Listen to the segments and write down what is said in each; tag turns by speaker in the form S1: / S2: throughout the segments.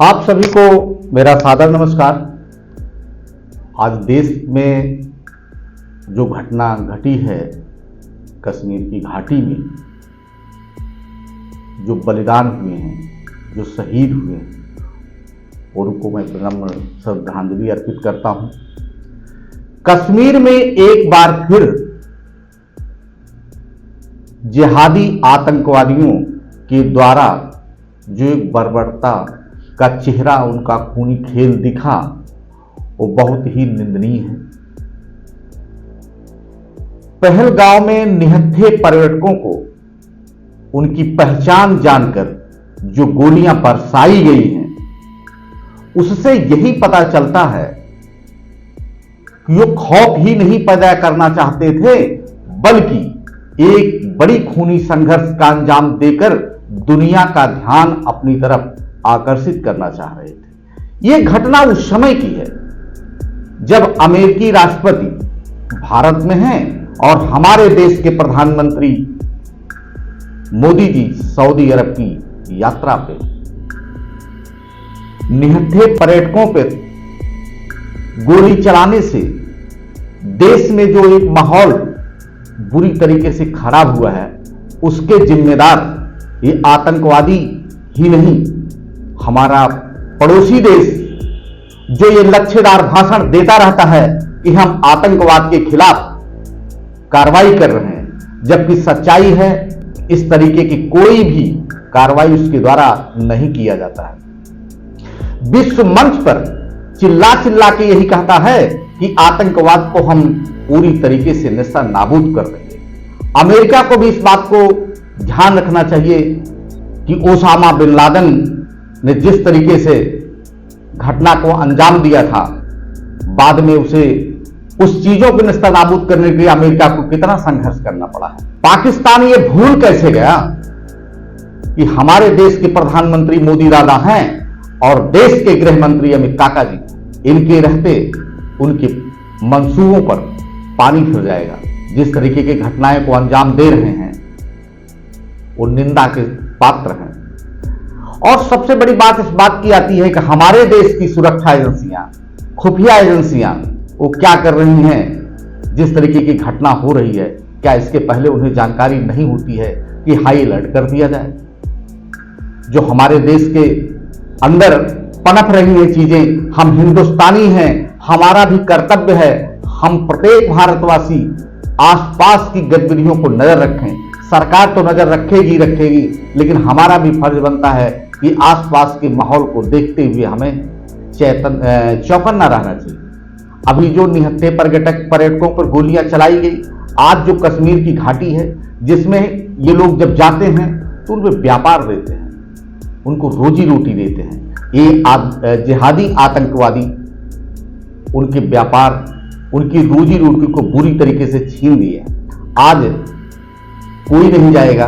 S1: आप सभी को मेरा सादर नमस्कार। आज देश में जो घटना घटी है कश्मीर की घाटी में, जो बलिदान हुए हैं, जो शहीद हुए हैं, उनको मैं विनम्र श्रद्धांजलि अर्पित करता हूं। कश्मीर में एक बार फिर जिहादी आतंकवादियों के द्वारा जो एक बर्बरता का चेहरा, उनका खूनी खेल दिखा, वो बहुत ही निंदनीय है। पहलगांव में निहत्थे पर्यटकों को उनकी पहचान जानकर जो गोलियां बरसाई गई हैं, उससे यही पता चलता है कि वो खौफ ही नहीं पैदा करना चाहते थे, बल्कि एक बड़ी खूनी संघर्ष का अंजाम देकर दुनिया का ध्यान अपनी तरफ आकर्षित करना चाह रहे थे। यह घटना उस समय की है जब अमेरिकी राष्ट्रपति भारत में हैं और हमारे देश के प्रधानमंत्री मोदी जी सऊदी अरब की यात्रा पे। निहत्थे पर्यटकों पे गोली चलाने से देश में जो एक माहौल बुरी तरीके से खराब हुआ है, उसके जिम्मेदार ये आतंकवादी ही नहीं, हमारा पड़ोसी देश जो ये लक्ष्यदार भाषण देता रहता है कि हम आतंकवाद के खिलाफ कार्रवाई कर रहे हैं, जबकि सच्चाई है इस तरीके की कोई भी कार्रवाई उसके द्वारा नहीं किया जाता है। विश्व मंच पर चिल्ला चिल्ला के यही कहता है कि आतंकवाद को हम पूरी तरीके से निस्ता नाबूद कर देंगे। अमेरिका को भी इस बात को ध्यान रखना चाहिए कि ओसामा बिन लादेन ने जिस तरीके से घटना को अंजाम दिया था, बाद में उसे उस चीजों को निस्तानाबूद करने के लिए अमेरिका को कितना संघर्ष करना पड़ा है। पाकिस्तान ये भूल कैसे गया कि हमारे देश के प्रधानमंत्री मोदी दादा हैं और देश के गृह मंत्री अमित काका जी, इनके रहते उनके मंसूबों पर पानी फिर जाएगा। जिस तरीके की घटनाएं को अंजाम दे रहे हैं वो निंदा के पात्र हैं। और सबसे बड़ी बात इस बात की आती है कि हमारे देश की सुरक्षा एजेंसियां, खुफिया एजेंसियां वो क्या कर रही हैं। जिस तरीके की घटना हो रही है, क्या इसके पहले उन्हें जानकारी नहीं होती है कि हाई अलर्ट कर दिया जाए। जो हमारे देश के अंदर पनप रही हैं चीजें, हम हिंदुस्तानी हैं, हमारा भी कर्तव्य है, हम प्रत्येक भारतवासी आसपास की गतिविधियों को नजर रखें। सरकार तो नजर रखेगी, लेकिन हमारा भी फर्ज बनता है कि आसपास के माहौल को देखते हुए हमें चौकन्ना रहना चाहिए। अभी जो निहत्थे पर्यटकों पर गोलियां चलाई गई, आज जो कश्मीर की घाटी है, जिसमें ये लोग जब जाते हैं तो उनमें व्यापार देते हैं, उनको रोजी रोटी देते हैं। ये जिहादी आतंकवादी उनके व्यापार, उनकी रोजी रोटी को बुरी तरीके से छीन लिए। आज कोई नहीं जाएगा,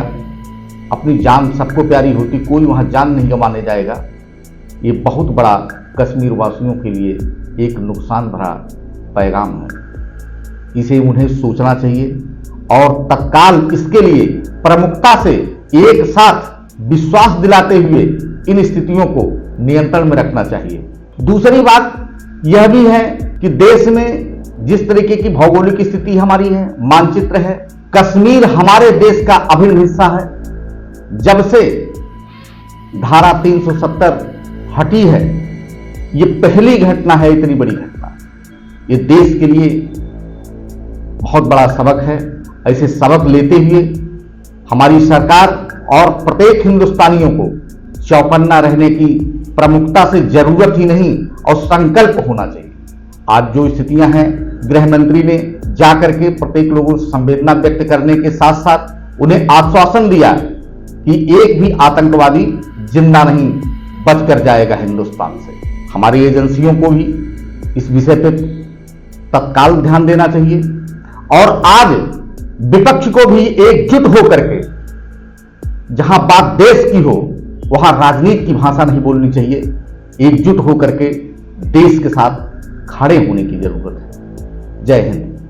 S1: अपनी जान सबको प्यारी होती, कोई वहां जान नहीं गंवाने जाएगा। ये बहुत बड़ा कश्मीर वासियों के लिए एक नुकसान भरा पैगाम है। इसे उन्हें सोचना चाहिए और तत्काल इसके लिए प्रमुखता से एक साथ विश्वास दिलाते हुए इन स्थितियों को नियंत्रण में रखना चाहिए। दूसरी बात यह भी है कि देश में जिस तरीके की भौगोलिक स्थिति हमारी है, मानचित्र है, कश्मीर हमारे देश का अभिन्न हिस्सा है। जब से धारा 370 हटी है, ये पहली घटना है, इतनी बड़ी घटना। ये देश के लिए बहुत बड़ा सबक है। ऐसे सबक लेते हुए हमारी सरकार और प्रत्येक हिंदुस्तानियों को चौकन्ना रहने की प्रमुखता से जरूरत ही नहीं और संकल्प होना चाहिए। आज जो स्थितियां हैं, गृह मंत्री ने जाकर के प्रत्येक लोगों से संवेदना व्यक्त करने के साथ साथ उन्हें आश्वासन दिया कि एक भी आतंकवादी जिंदा नहीं बचकर जाएगा हिंदुस्तान से। हमारी एजेंसियों को भी इस विषय पर तत्काल ध्यान देना चाहिए और आज विपक्ष को भी एकजुट होकर के, जहां बात देश की हो वहां राजनीति की भाषा नहीं बोलनी चाहिए। एकजुट होकर के देश के साथ खड़े होने की जरूरत है। जय हिंद।